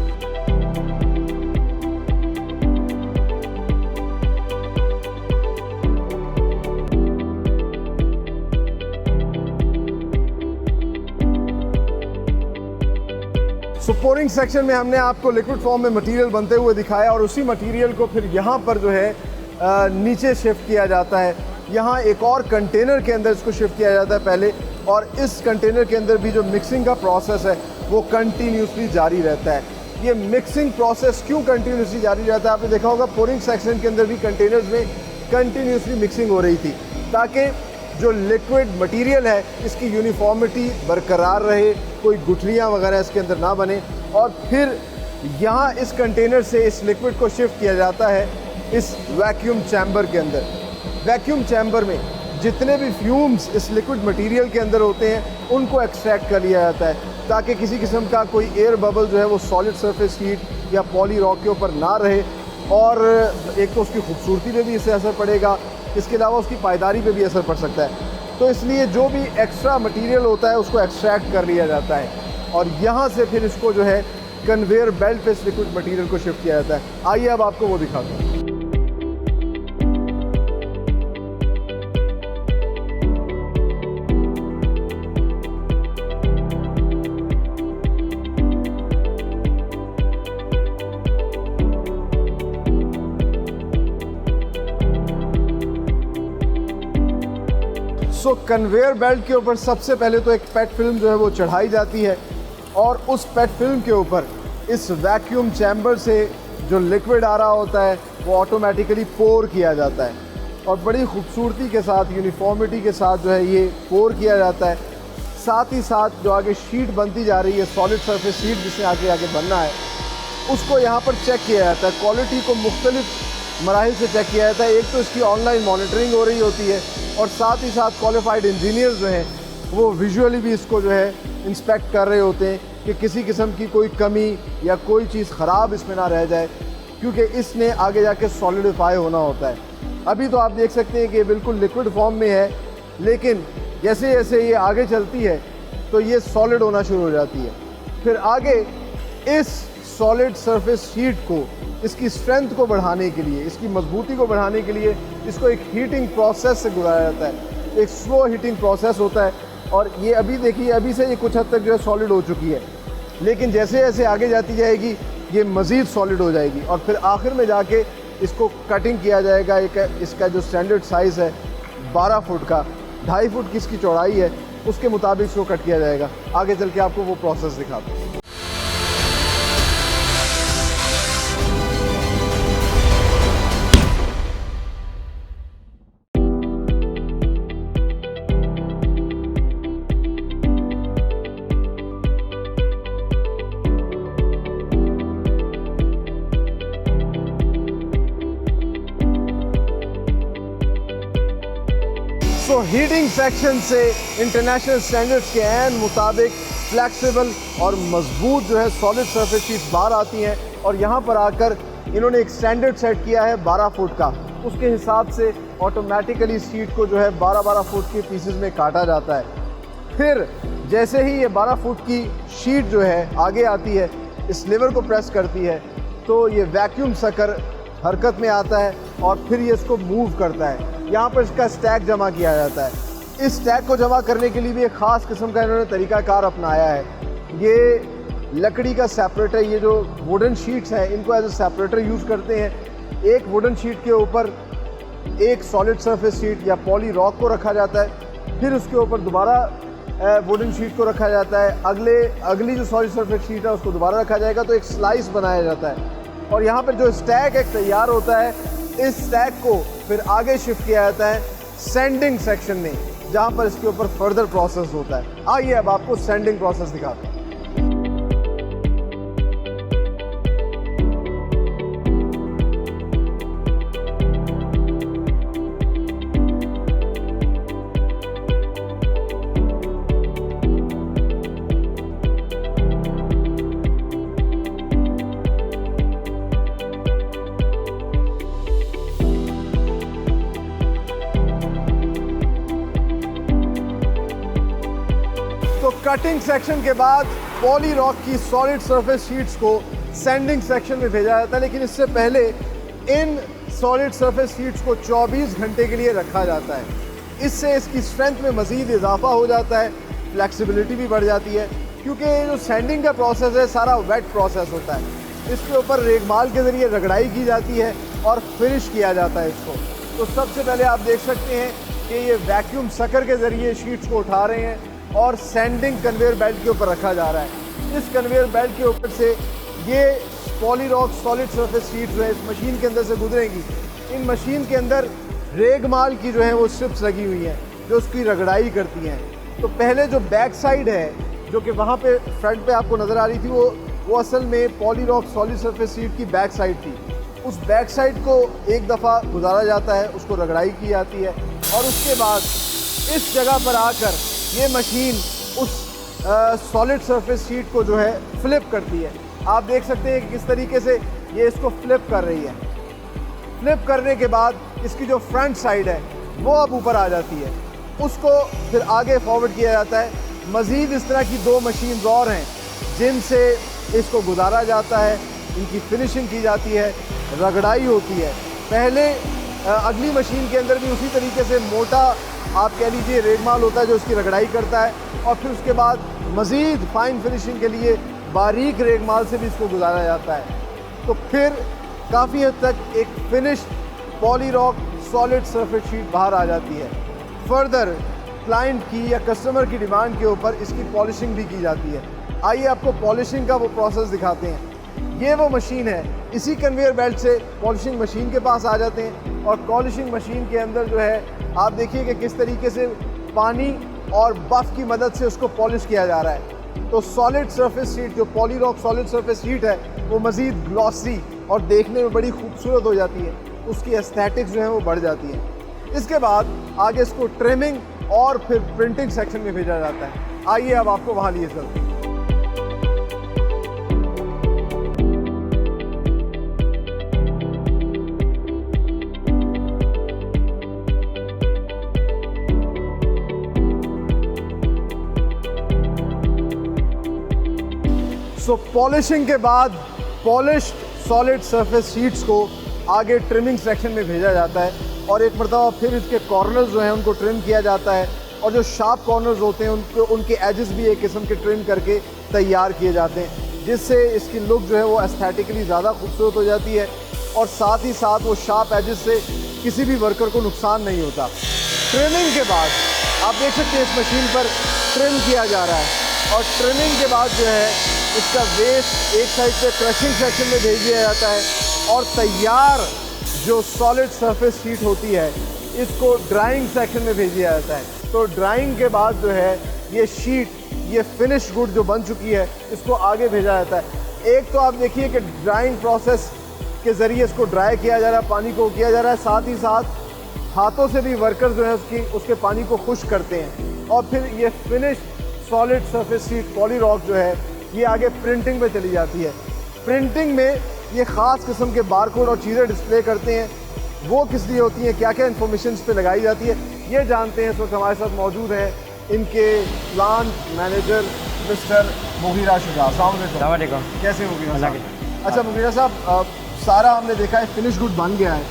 पोरिंग सेक्शन में हमने आपको लिक्विड फॉर्म में मटेरियल बनते हुए दिखाया और उसी मटेरियल को फिर यहाँ पर जो है नीचे शिफ्ट किया जाता है। यहाँ एक और कंटेनर के अंदर इसको शिफ्ट किया जाता है पहले, और इस कंटेनर के अंदर भी जो मिक्सिंग का प्रोसेस है वो कंटिन्यूसली जारी रहता है। ये मिक्सिंग प्रोसेस क्यों कंटिन्यूसली जारी रहता है, आपने देखा होगा पोरिंग सेक्शन के अंदर भी कंटेनर्स में कंटिन्यूसली मिक्सिंग हो रही थी, ताकि जो लिक्विड मटेरियल है इसकी यूनिफॉर्मिटी बरकरार रहे, कोई गुठलियाँ वगैरह इसके अंदर ना बने। और फिर यहाँ इस कंटेनर से इस लिक्विड को शिफ्ट किया जाता है इस वैक्यूम चैम्बर के अंदर। वैक्यूम चैम्बर में जितने भी फ्यूम्स इस लिक्विड मटेरियल के अंदर होते हैं उनको एक्सट्रैक्ट कर लिया जाता है, ताकि किसी किस्म का कोई एयर बबल जो है वो सॉलिड सरफेस हीट या पॉली रॉक के ऊपर ना रहे। और एक तो उसकी खूबसूरती पे भी इससे असर पड़ेगा, इसके अलावा उसकी पायदारी पे भी असर पड़ सकता है। तो इसलिए जो भी एक्स्ट्रा मटेरियल होता है उसको एक्सट्रैक्ट कर लिया जाता है और यहाँ से फिर इसको जो है कन्वेयर बेल्ट पे इस लिक्विड मटेरियल को शिफ्ट किया जाता है। आइए अब आपको वो दिखाता हूँ। कन्वेयर बेल्ट के ऊपर सबसे पहले तो एक पेट फिल्म जो है वो चढ़ाई जाती है और उस पेट फिल्म के ऊपर इस वैक्यूम चैम्बर से जो लिक्विड आ रहा होता है वो ऑटोमेटिकली पोर किया जाता है और बड़ी खूबसूरती के साथ, यूनिफॉर्मिटी के साथ जो है ये पोर किया जाता है। साथ ही साथ जो आगे शीट बनती जा रही है, सॉलिड सरफेस शीट जिसे आगे आगे बनना है, उसको यहाँ पर चेक किया जाता है। क्वालिटी को मुख्तलिफ मराहिल से चेक किया जाता है। एक तो इसकी ऑनलाइन मॉनिटरिंग हो रही होती है और साथ ही साथ क्वालिफाइड इंजीनियर्स जो हैं वो विजुअली भी इसको जो है इंस्पेक्ट कर रहे होते हैं कि किसी किस्म की कोई कमी या कोई चीज़ ख़राब इसमें ना रह जाए, क्योंकि इसने आगे जाके सॉलिडिफाई होना होता है। अभी तो आप देख सकते हैं कि ये बिल्कुल लिक्विड फॉर्म में है, लेकिन जैसे जैसे ये आगे चलती है तो ये सॉलिड होना शुरू हो जाती है। फिर आगे इस सॉलिड सरफेस शीट को, इसकी स्ट्रेंथ को बढ़ाने के लिए, इसकी मजबूती को बढ़ाने के लिए इसको एक हीटिंग प्रोसेस से गुजारा जाता है। एक स्लो हीटिंग प्रोसेस होता है और ये अभी देखिए, अभी से ये कुछ हद तक जो है सॉलिड हो चुकी है, लेकिन जैसे जैसे आगे जाती जाएगी ये मज़ीद सॉलिड हो जाएगी और फिर आखिर में जाके इसको कटिंग किया जाएगा। इसका जो स्टैंडर्ड साइज़ है 12 फुट का, 2.5 फुट की इसकी चौड़ाई है, उसके मुताबिक इसको कट किया जाएगा। आगे चल के आपको वो प्रोसेस दिखाता हूँ। तो हीटिंग सेक्शन से इंटरनेशनल स्टैंडर्ड्स के ऐन मुताबिक फ्लैक्सिबल और मजबूत जो है सॉलिड सरफेस शीट्स बाहर आती हैं और यहाँ पर आकर इन्होंने एक स्टैंडर्ड सेट किया है 12 फुट का। उसके हिसाब से ऑटोमेटिकली शीट को जो है 12-12 फुट के पीसेस में काटा जाता है। फिर जैसे ही ये 12 फुट की शीट जो है आगे आती है, इस लीवर को प्रेस करती है तो ये वैक्यूम सकर हरकत में आता है और फिर ये इसको मूव करता है। यहाँ पर इसका स्टैक जमा किया जाता है। इस स्टैक को जमा करने के लिए भी एक ख़ास किस्म का इन्होंने तरीक़ाकार अपनाया है। ये लकड़ी का सेपरेटर, ये जो वुडन शीट्स हैं इनको एज ए सेपरेटर यूज़ करते हैं। एक वुडन शीट के ऊपर एक सॉलिड सरफेस शीट या पॉली रॉक को रखा जाता है, फिर उसके ऊपर दोबारा वुडन शीट को रखा जाता है। अगली जो सॉलिड सरफेस शीट है उसको दोबारा रखा जाएगा, तो एक स्लाइस बनाया जाता है और यहाँ पर जो स्टैक एक तैयार होता है, इस स्टैक को फिर आगे शिफ्ट किया जाता है सैंडिंग सेक्शन में, जहाँ पर इसके ऊपर फर्दर प्रोसेस होता है। आइए अब आपको सैंडिंग प्रोसेस दिखाते हैं। कटिंग सेक्शन के बाद पॉली रॉक की सॉलिड सरफेस शीट्स को सैंडिंग सेक्शन में भेजा जाता है, लेकिन इससे पहले इन सॉलिड सरफेस शीट्स को 24 घंटे के लिए रखा जाता है। इससे इसकी स्ट्रेंथ में मज़ीद इजाफा हो जाता है, फ्लेक्सिबिलिटी भी बढ़ जाती है क्योंकि जो सैंडिंग का प्रोसेस है सारा वेट प्रोसेस होता है। इसके ऊपर रेगमाल के ज़रिए रगड़ाई की जाती है और फिनिश किया जाता है इसको। तो सबसे पहले आप देख सकते हैं कि ये वैक्यूम सकर के ज़रिए शीट्स को उठा रहे हैं और सैंडिंग कन्वेयर बेल्ट के ऊपर रखा जा रहा है। इस कन्वेयर बेल्ट के ऊपर से ये पॉलीरॉक सॉलिड सरफेस शीट्स जो है इस मशीन के अंदर से गुजरेंगी। इन मशीन के अंदर रेगमाल की जो है वो स्ट्रिप्स लगी हुई हैं जो उसकी रगड़ाई करती हैं। तो पहले जो बैक साइड है जो कि वहाँ पे फ्रंट पे आपको नज़र आ रही थी वो असल में पॉलीरॉक सॉलिड सरफेस शीट की बैक साइड थी। उस बैक साइड को एक दफ़ा गुजारा जाता है, उसको रगड़ाई की जाती है और उसके बाद इस जगह पर आकर ये मशीन उस सॉलिड सरफेस शीट को जो है फ्लिप करती है। आप देख सकते हैं कि किस तरीके से ये इसको फ्लिप कर रही है। फ्लिप करने के बाद इसकी जो फ्रंट साइड है वो अब ऊपर आ जाती है, उसको फिर आगे फॉरवर्ड किया जाता है। मज़ीद इस तरह की 2 मशीन और हैं जिनसे इसको गुजारा जाता है, इनकी फिनिशिंग की जाती है, रगड़ाई होती है। पहले अगली मशीन के अंदर भी उसी तरीके से मोटा आप कह लीजिए रेगमाल होता है जो इसकी रगड़ाई करता है और फिर उसके बाद मज़ीद फाइन फिनिशिंग के लिए बारीक रेगमाल से भी इसको गुजारा जाता है। तो फिर काफ़ी हद तक एक फिनिश्ड पॉलीरॉक सॉलिड सरफेस शीट बाहर आ जाती है। फर्दर क्लाइंट की या कस्टमर की डिमांड के ऊपर इसकी पॉलिशिंग भी की जाती है। आइए आपको पॉलिशिंग का वो प्रोसेस दिखाते हैं। ये वो मशीन है, इसी कन्वेयर बेल्ट से पॉलिशिंग मशीन के पास आ जाते हैं और पॉलिशिंग मशीन के अंदर जो है आप देखिए कि किस तरीके से पानी और बफ की मदद से उसको पॉलिश किया जा रहा है। तो सॉलिड सरफेस शीट जो पॉलीरॉक सॉलिड सरफेस शीट है वो मज़ीद ग्लॉसी और देखने में बड़ी खूबसूरत हो जाती है, उसकी एस्थेटिक्स जो है वो बढ़ जाती है। इसके बाद आगे इसको ट्रिमिंग और फिर प्रिंटिंग सेक्शन में भेजा जाता है। आइए अब आपको वहाँ लिए चलते हैं। सो पॉलिशिंग के बाद पॉलिश्ड सॉलिड सरफेस शीट्स को आगे ट्रिमिंग सेक्शन में भेजा जाता है और एक मरतबा फिर इसके कॉर्नर्स जो हैं उनको ट्रिम किया जाता है और जो शार्प कॉर्नर्स होते हैं उनके एजेस भी एक किस्म के ट्रिम करके तैयार किए जाते हैं, जिससे इसकी लुक जो है वो एस्थेटिकली ज़्यादा खूबसूरत हो जाती है और साथ ही साथ वो शार्प एजेस से किसी भी वर्कर को नुकसान नहीं होता। ट्रिमिंग के बाद आप देख सकते हैं इस मशीन पर ट्रिम किया जा रहा है और ट्रिमिंग के बाद जो है इसका वेस्ट एक साइड पे क्रशिंग सेक्शन में भेज दिया जाता है और तैयार जो सॉलिड सरफेस शीट होती है इसको ड्राइंग सेक्शन में भेज दिया जाता है। तो ड्राइंग के बाद जो है ये शीट, ये फिनिश गुड जो बन चुकी है, इसको आगे भेजा जाता है। एक तो आप देखिए कि ड्राइंग प्रोसेस के ज़रिए इसको ड्राई किया जा रहा है, पानी को किया जा रहा है, साथ ही साथ हाथों से भी वर्कर्स जो है उसके पानी को खुश्क करते हैं और फिर ये फिनिश सॉलिड सरफेस शीट पॉलीरॉक जो है ये आगे प्रिंटिंग में चली जाती है। प्रिंटिंग में ये ख़ास किस्म के बारकोड और चीज़ें डिस्प्ले करते हैं, वो किस लिए होती हैं, क्या क्या इन्फॉर्मेशन पे लगाई जाती है, ये जानते हैं। इस वक्त हमारे साथ मौजूद हैं इनके plant manager mister Mughira Shuja. अस्सलाम वालेकुम। कैसे मुगीरा साहब? अच्छा मुगीरा साहब, सारा हमने देखा है फिनिश गुड बन गया है,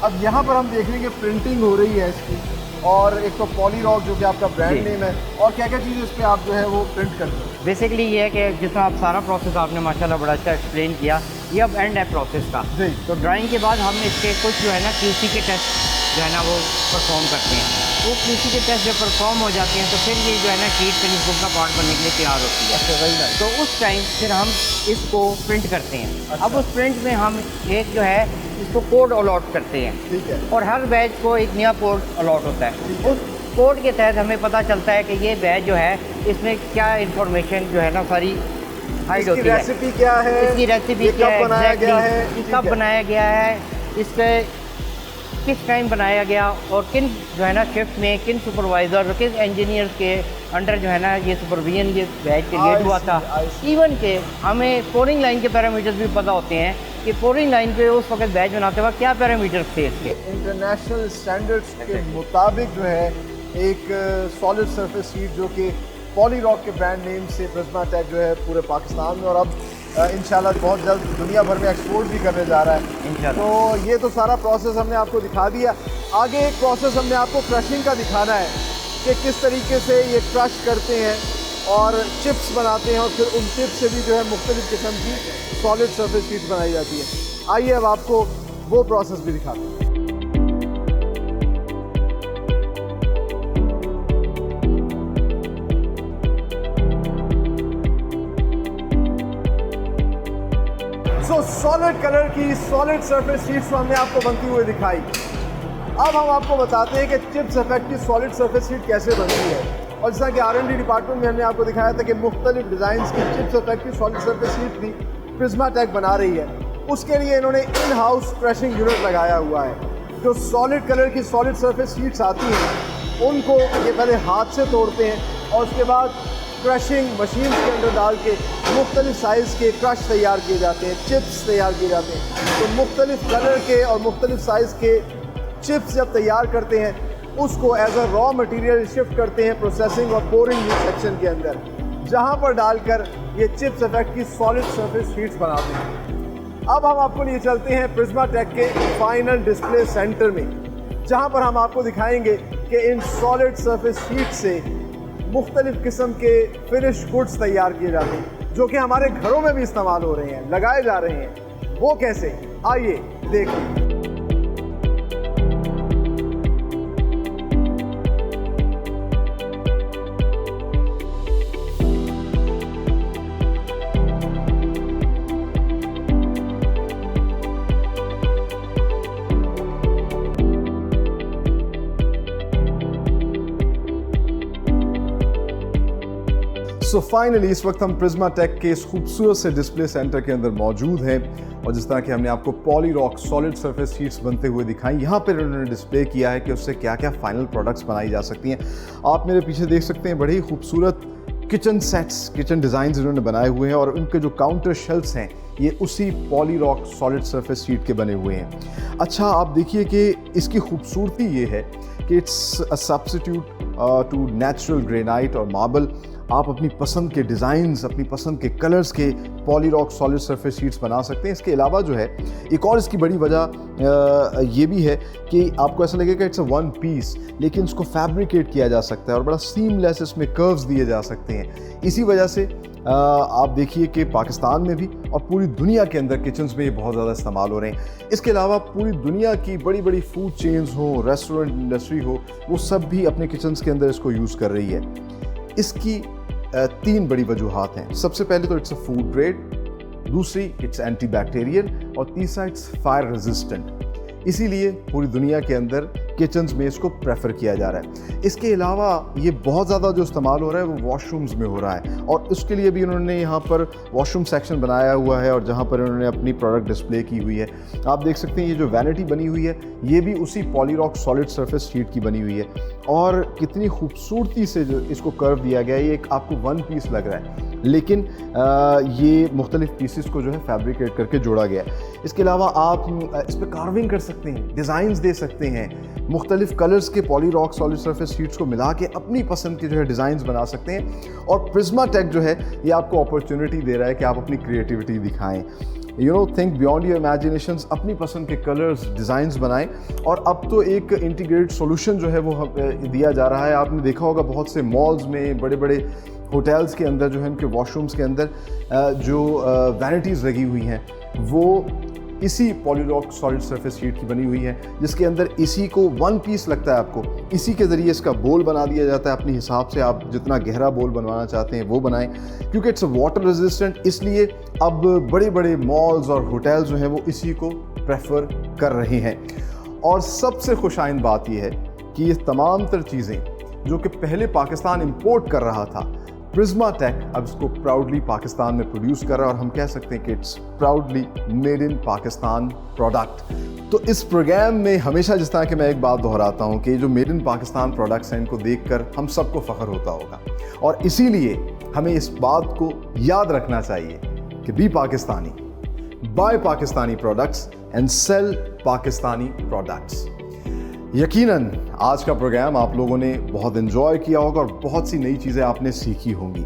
अब यहाँ पर हम देख रहे हैं कि प्रिंटिंग हो रही है इसकी और एक तो पॉलीरॉक जो कि आपका ब्रांड नेम है और क्या क्या चीज़ें इस पर आप जो है वो प्रिंट करते हैं। बेसिकली ये है कि जिसमें आप सारा प्रोसेस आपने माशाल्लाह बड़ा अच्छा एक्सप्लेन किया, ये अब एंड है प्रोसेस का। जी। तो ड्राइंग के बाद हम इसके कुछ जो है ना QC के टेस्ट जो है ना वो परफॉर्म करते हैं। वो QC के टेस्ट जब परफॉर्म हो जाते हैं तो फिर ये जो है ना शीट फिनिश बुक का पार्ट बनने के लिए तैयार होती है। अच्छा, वही ना। तो उस टाइम फिर हम इसको प्रिंट करते हैं। अच्छा। अब उस प्रिंट में हम एक जो है इसको कोड अलॉट करते हैं। ठीक है। और हर बैच को एक नया कोड अलॉट होता है। उस कोड के तहत हमें पता चलता है कि ये बैच जो है इसमें क्या इंफॉर्मेशन जो है ना सारी हाइड होती है। रेसिपी क्या है, इसकी रेसिपी क्या है, बनाया गया है, कब बनाया गया है, इसके किस टाइम बनाया गया और किन जो है ना शिफ्ट में किन सुपरवाइज़र और किस इंजीनियर्स के अंडर जो है ना ये सुपरविजन ये बैच क्रिएट हुआ था। इवन के हमें पोरिंग लाइन के पैरामीटर्स भी पता होते हैं कि पोरिंग लाइन पे उस वक्त बैच बनाते वक्त क्या पैरामीटर्स थे इसके। इंटरनेशनल स्टैंडर्ड्स के मुताबिक जो है एक सॉलिड सरफेस शीट जो कि पॉलीरॉक के ब्रांड नेम से प्रिज्मा टेक जो है पूरे पाकिस्तान में और अब इंशाल्लाह बहुत जल्द दुनिया भर में एक्सपोर्ट भी करने जा रहा है इंशाल्लाह। तो ये तो सारा प्रोसेस हमने आपको दिखा दिया। आगे एक प्रोसेस हमने आपको क्रशिंग का दिखाना है कि किस तरीके से ये क्रश करते हैं और चिप्स बनाते हैं और फिर उन चिप्स से भी जो है मुख्तलिफ किस्म की सॉलिड सरफेस शीट्स बनाई जाती है। आइए अब आपको वो प्रोसेस भी दिखाते हैं। सॉलिड कलर की सॉलिड सरफेस शीट्स हमने आपको बनती हुई दिखाई। अब हम आपको बताते हैं कि चिप्स इफेक्ट की सॉलिड सरफेस शीट कैसे बनती है। और जैसा कि R&D डिपार्टमेंट में हमने आपको दिखाया था कि मुख्तलिफ डिज़ाइंस की चिप्स इफेक्ट की सॉलिड सरफेस शीट भी प्रिज्माटेक बना रही है। उसके लिए इन्होंने इन हाउस क्रशिंग यूनिट लगाया हुआ है। जो सॉलिड कलर की सॉलिड सरफेस शीट्स आती हैं उनको ये पहले हाथ से तोड़ते हैं और उसके बाद क्रशिंग मशीन के अंदर डाल के मुख्तलिफ साइज़ के क्रश तैयार किए जाते हैं, चिप्स तैयार किए जाते हैं। तो मुख्तलिफ कलर के और मुख्तलिफ साइज़ के चिप्स जब तैयार करते हैं उसको as a raw material shift करते हैं प्रोसेसिंग और पोरिंग सेक्शन के अंदर, जहां पर डालकर ये चिप्स इफेक्ट की सॉलिड सरफेस शीट्स बनाते हैं। अब हम आपको लिए चलते हैं प्रिज्माटेक के फाइनल डिस्प्ले सेंटर में, जहां पर हम आपको दिखाएंगे कि इन सॉलिड सरफेस शीट से मुख्तलिफ किस्म के फिनिश गुड्स तैयार किए जाते हैं जो कि हमारे घरों में भी इस्तेमाल हो रहे हैं, लगाए जा रहे हैं। वो कैसे, आइए देखिए। सो फाइनली इस वक्त हम प्रिज्माटेक के इस खूबसूरत से डिस्प्ले सेंटर के अंदर मौजूद हैं और जिस तरह कि हमने आपको पॉलीरॉक सॉलिड सरफेस शीट्स बनते हुए दिखाई, यहाँ पर इन्होंने डिस्प्ले किया है कि उससे क्या क्या फाइनल प्रोडक्ट्स बनाई जा सकती हैं। आप मेरे पीछे देख सकते हैं बड़े ही खूबसूरत किचन सेट्स, किचन डिज़ाइन इन्होंने बनाए हुए हैं और उनके जो काउंटर शेल्फ्स हैं ये उसी पॉलीरॉक सॉलिड सरफेस शीट के बने हुए हैं। अच्छा, आप देखिए कि इसकी खूबसूरती ये है कि it's a substitute to natural granite और मार्बल। आप अपनी पसंद के डिज़ाइंस, अपनी पसंद के कलर्स के पॉलीरॉक सॉलिड सरफेस शीट्स बना सकते हैं। इसके अलावा जो है एक और इसकी बड़ी वजह ये भी है कि आपको ऐसा लगेगा इट्स अ वन पीस, लेकिन इसको फैब्रिकेट किया जा सकता है और बड़ा सीमलेस इसमें कर्व्स दिए जा सकते हैं। इसी वजह से आप देखिए कि पाकिस्तान में भी और पूरी दुनिया के अंदर किचन्स में ये बहुत ज़्यादा इस्तेमाल हो रहे हैं। इसके अलावा पूरी दुनिया की बड़ी बड़ी फूड चेन्स हो, रेस्टोरेंट इंडस्ट्री हो, वो सब भी अपने किचन्स के अंदर इसको यूज़ कर रही है। इसकी तीन बड़ी वजूहात हैं। सबसे पहले तो इट्स अ फूड ग्रेड, दूसरी इट्स एंटी बैक्टीरियल और तीसरा इट्स फायर रेजिस्टेंट। इसीलिए पूरी दुनिया के अंदर किचन्स में इसको प्रेफर किया जा रहा है। इसके अलावा ये बहुत ज़्यादा जो इस्तेमाल हो रहा है वो वॉशरूम्स में हो रहा है और उसके लिए भी उन्होंने यहाँ पर वॉशरूम सेक्शन बनाया हुआ है और जहाँ पर उन्होंने अपनी प्रोडक्ट डिस्प्ले की हुई है। आप देख सकते हैं ये जो वैनिटी बनी हुई है ये भी उसी पॉलीरॉक सॉलिड सरफेस शीट की बनी हुई है और कितनी खूबसूरती से जो इसको कर्व दिया गया है। ये एक आपको वन पीस लग रहा है, लेकिन ये मुख्तलिफ पीसेस को जो है फैब्रिकेट करके जोड़ा गया है। इसके अलावा आप इस पर कार्विंग कर सकते हैं, डिज़ाइंस दे सकते हैं, मुख्तलिफ कलर्स के पॉलीरॉक सॉलिड सरफेस शीट्स को मिला के अपनी पसंद के जो है डिज़ाइंस बना सकते हैं। और प्रिज्माटेक जो है ये आपको अपॉर्चुनिटी दे रहा है कि आप अपनी क्रिएटिविटी दिखाएं, थिंक बियॉन्ड योर इमेजिनेशंस, अपनी पसंद के कलर्स, डिज़ाइंस बनाएं। और अब तो एक इंटीग्रेटेड सॉल्यूशन जो है वो दिया जा रहा है। आपने देखा होगा बहुत से मॉल्स में, बड़े बड़े होटल्स के अंदर जो है उनके वॉशरूम्स के अंदर जो वैनिटीज़ लगी हुई हैं वो इसी पॉलीरॉक सॉलिड सरफेस शीट की बनी हुई है, जिसके अंदर इसी को वन पीस लगता है। आपको इसी के ज़रिए इसका बोल बना दिया जाता है। अपने हिसाब से आप जितना गहरा बोल बनवाना चाहते हैं वो बनाएं, क्योंकि इट्स वाटर रेजिस्टेंट। इसलिए अब बड़े बड़े मॉल्स और होटल्स जो हैं वो इसी को प्रेफर कर रहे हैं। और सबसे खुशाइंद बात यह है कि ये तमाम तर चीज़ें जो कि पहले पाकिस्तान इंपोर्ट कर रहा था, प्रिज्माटेक अब इसको प्राउडली पाकिस्तान में प्रोड्यूस कर रहा है और हम कह सकते हैं कि it's proudly made in Pakistan product. तो इस प्रोग्राम में हमेशा जिस तरह कि मैं एक बात दोहराता हूँ कि जो मेड इन पाकिस्तान प्रोडक्ट्स हैं इनको देखकर हम सबको फ़ख्र होता होगा और इसीलिए हमें इस बात को याद रखना चाहिए कि be Pakistani, buy Pakistani products and sell Pakistani products. यकीनन आज का प्रोग्राम आप लोगों ने बहुत एंजॉय किया होगा और बहुत सी नई चीज़ें आपने सीखी होंगी।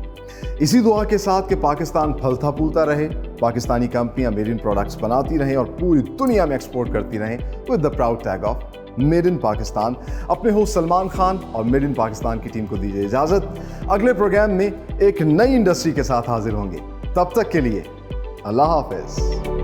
इसी दुआ के साथ कि पाकिस्तान फलता फूलता रहे, पाकिस्तानी कंपनियां मेड इन प्रोडक्ट्स बनाती रहें और पूरी दुनिया में एक्सपोर्ट करती रहें with the proud tag of made in Pakistan. अपने होस्ट सलमान खान और मेड इन पाकिस्तान की टीम को दीजिए इजाजत। अगले प्रोग्राम में एक नई इंडस्ट्री के साथ हाजिर होंगे। तब तक के लिए अल्लाह हाफिज।